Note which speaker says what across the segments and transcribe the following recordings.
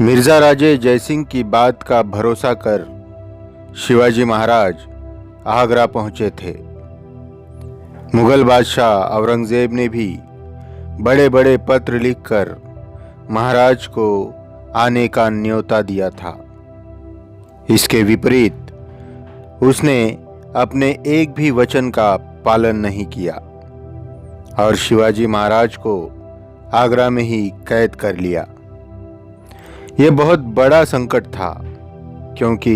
Speaker 1: मिर्जा राजे जयसिंह की बात का भरोसा कर शिवाजी महाराज आगरा पहुंचे थे। मुगल बादशाह औरंगजेब ने भी बड़े बड़े पत्र लिखकर महाराज को आने का न्योता दिया था। इसके विपरीत उसने अपने एक भी वचन का पालन नहीं किया और शिवाजी महाराज को आगरा में ही कैद कर लिया। यह बहुत बड़ा संकट था क्योंकि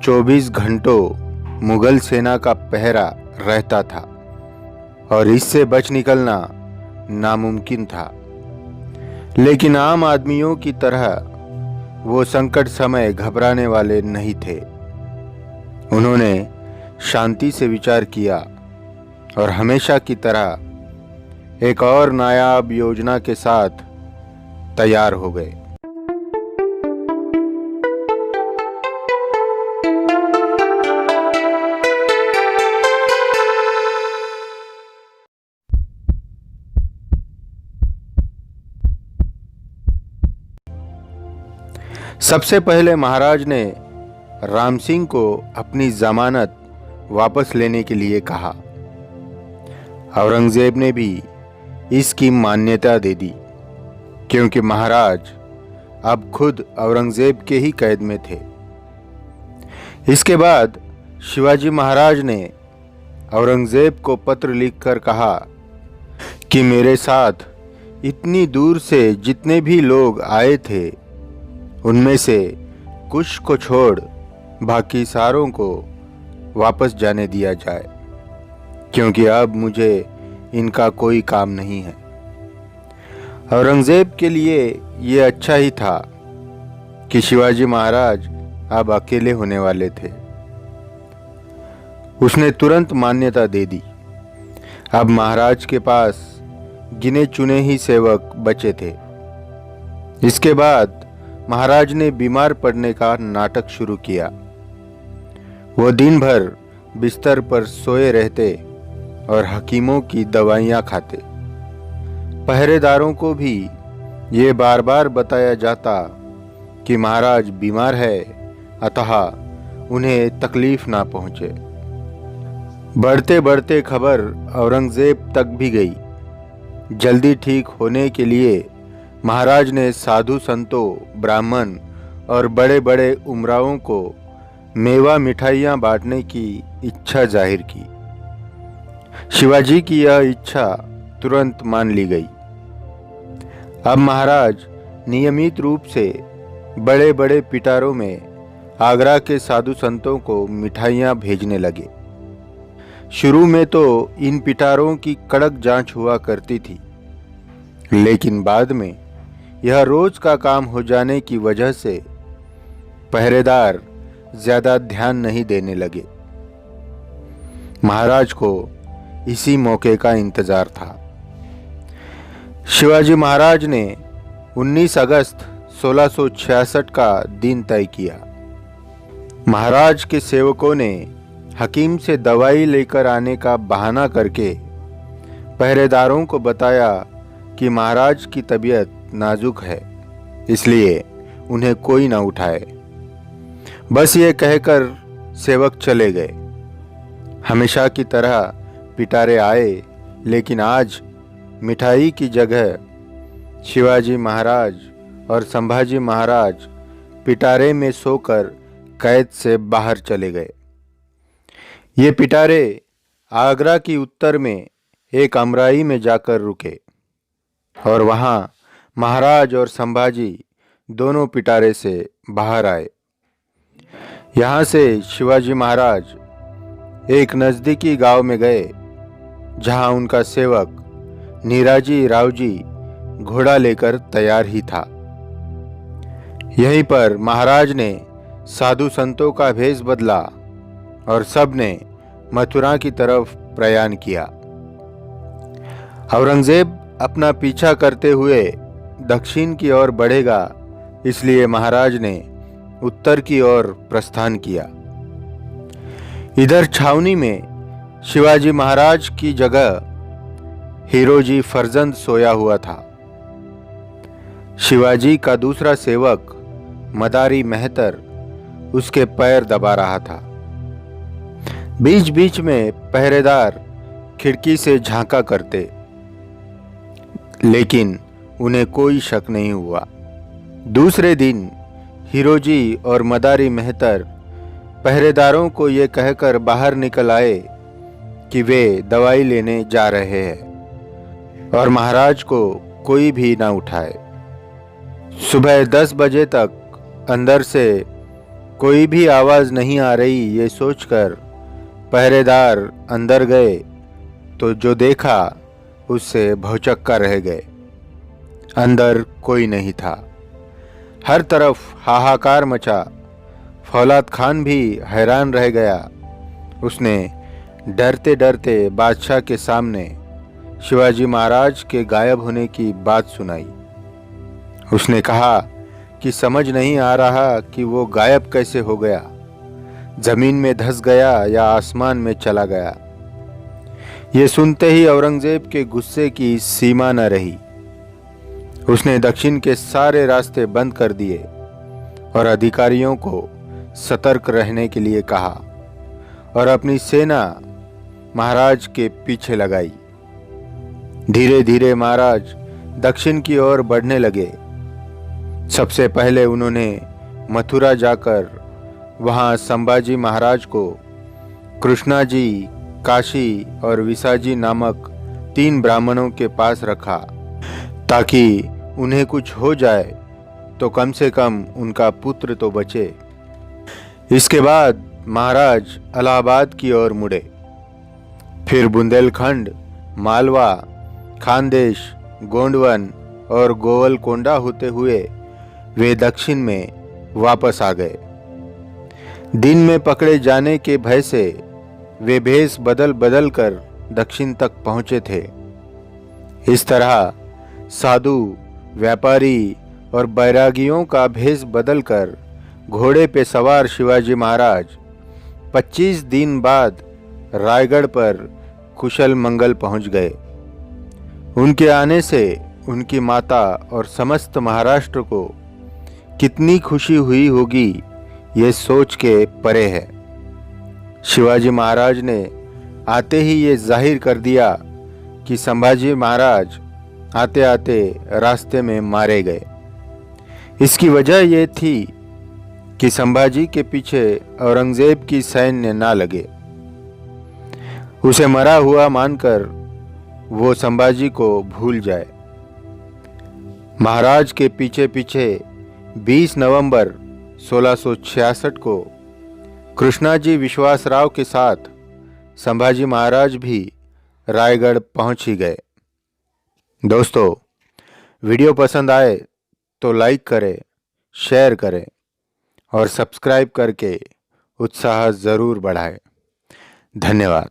Speaker 1: 24 घंटों मुगल सेना का पहरा रहता था और इससे बच निकलना नामुमकिन था। लेकिन आम आदमियों की तरह वो संकट समय घबराने वाले नहीं थे। उन्होंने शांति से विचार किया और हमेशा की तरह एक और नायाब योजना के साथ तैयार हो गए। सबसे पहले महाराज ने राम सिंह को अपनी जमानत वापस लेने के लिए कहा। औरंगजेब ने भी इसकी मान्यता दे दी क्योंकि महाराज अब खुद औरंगजेब के ही कैद में थे। इसके बाद शिवाजी महाराज ने औरंगजेब को पत्र लिखकर कहा कि मेरे साथ इतनी दूर से जितने भी लोग आए थे उनमें से कुछ को छोड़ बाकी सारों को वापस जाने दिया जाए क्योंकि अब मुझे इनका कोई काम नहीं है। औरंगजेब के लिए ये अच्छा ही था कि शिवाजी महाराज अब अकेले होने वाले थे। उसने तुरंत मान्यता दे दी। अब महाराज के पास गिने चुने ही सेवक बचे थे। इसके बाद महाराज ने बीमार पड़ने का नाटक शुरू किया। वो दिन भर बिस्तर पर सोए रहते और हकीमों की दवाइयाँ खाते। पहरेदारों को भी ये बार बार बताया जाता कि महाराज बीमार है, अतः उन्हें तकलीफ ना पहुँचे। बढ़ते बढ़ते खबर औरंगजेब तक भी गई। जल्दी ठीक होने के लिए महाराज ने साधु संतों, ब्राह्मण और बड़े बड़े उमरावों को मेवा मिठाइयाँ बांटने की इच्छा जाहिर की। शिवाजी की यह इच्छा तुरंत मान ली गई। अब महाराज नियमित रूप से बड़े बड़े पिटारों में आगरा के साधु संतों को मिठाइयाँ भेजने लगे। शुरू में तो इन पिटारों की कड़क जांच हुआ करती थी, लेकिन बाद में यह रोज का काम हो जाने की वजह से पहरेदार ज्यादा ध्यान नहीं देने लगे। महाराज को इसी मौके का इंतजार था। शिवाजी महाराज ने 19 अगस्त 1666 का दिन तय किया। महाराज के सेवकों ने हकीम से दवाई लेकर आने का बहाना करके पहरेदारों को बताया कि महाराज की तबीयत नाजुक है, इसलिए उन्हें कोई ना उठाए। बस ये कहकर सेवक चले गए। हमेशा की तरह पिटारे आए, लेकिन आज मिठाई की जगह शिवाजी महाराज और संभाजी महाराज पिटारे में सोकर कैद से बाहर चले गए। ये पिटारे आगरा की उत्तर में एक अमराई में जाकर रुके और वहां महाराज और संभाजी दोनों पिटारे से बाहर आए। यहाँ से शिवाजी महाराज एक नज़दीकी गांव में गए जहां उनका सेवक नीराजी रावजी घोड़ा लेकर तैयार ही था। यहीं पर महाराज ने साधु संतों का भेष बदला और सब ने मथुरा की तरफ प्रयाण किया। औरंगजेब अपना पीछा करते हुए दक्षिण की ओर बढ़ेगा, इसलिए महाराज ने उत्तर की ओर प्रस्थान किया। इधर छावनी में शिवाजी महाराज की जगह हीरोजी फर्जंद सोया हुआ था। शिवाजी का दूसरा सेवक मदारी मेहतर उसके पैर दबा रहा था। बीच बीच में पहरेदार खिड़की से झांका करते, लेकिन उन्हें कोई शक नहीं हुआ। दूसरे दिन हिरोजी और मदारी मेहतर पहरेदारों को ये कहकर बाहर निकल आए कि वे दवाई लेने जा रहे हैं और महाराज को कोई भी ना उठाए। सुबह 10 बजे तक अंदर से कोई भी आवाज़ नहीं आ रही, ये सोचकर पहरेदार अंदर गए तो जो देखा उससे भौचक्का रह गए। अंदर कोई नहीं था। हर तरफ हाहाकार मचा। फौलाद खान भी हैरान रह गया। उसने डरते डरते बादशाह के सामने शिवाजी महाराज के गायब होने की बात सुनाई। उसने कहा कि समझ नहीं आ रहा कि वो गायब कैसे हो गया, जमीन में धंस गया या आसमान में चला गया। ये सुनते ही औरंगजेब के गुस्से की सीमा न रही। उसने दक्षिण के सारे रास्ते बंद कर दिए और अधिकारियों को सतर्क रहने के लिए कहा और अपनी सेना महाराज के पीछे लगाई। धीरे धीरे महाराज दक्षिण की ओर बढ़ने लगे। सबसे पहले उन्होंने मथुरा जाकर वहां संभाजी महाराज को कृष्णा जी, काशी और विसाजी नामक 3 ब्राह्मणों के पास रखा, ताकि उन्हें कुछ हो जाए तो कम से कम उनका पुत्र तो बचे। इसके बाद महाराज इलाहाबाद की ओर मुड़े। फिर बुंदेलखंड, मालवा, खानदेश, गोंडवन और गोवलकोंडा होते हुए वे दक्षिण में वापस आ गए। दिन में पकड़े जाने के भय से वे भेष बदल बदल कर दक्षिण तक पहुंचे थे। इस तरह साधु, व्यापारी और बैरागियों का भेष बदलकर घोड़े पे सवार शिवाजी महाराज 25 दिन बाद रायगढ़ पर कुशल मंगल पहुंच गए। उनके आने से उनकी माता और समस्त महाराष्ट्र को कितनी खुशी हुई होगी, ये सोच के परे है। शिवाजी महाराज ने आते ही ये जाहिर कर दिया कि संभाजी महाराज आते आते रास्ते में मारे गए। इसकी वजह ये थी कि संभाजी के पीछे औरंगजेब की सैन्य ना लगे। उसे मरा हुआ मानकर वो संभाजी को भूल जाए। महाराज के पीछे पीछे 20 नवंबर 1666 को कृष्णाजी विश्वासराव के साथ संभाजी महाराज भी रायगढ़ पहुंच ही गए। दोस्तों, वीडियो पसंद आए तो लाइक करें, शेयर करें और सब्सक्राइब करके उत्साह ज़रूर बढ़ाएं। धन्यवाद।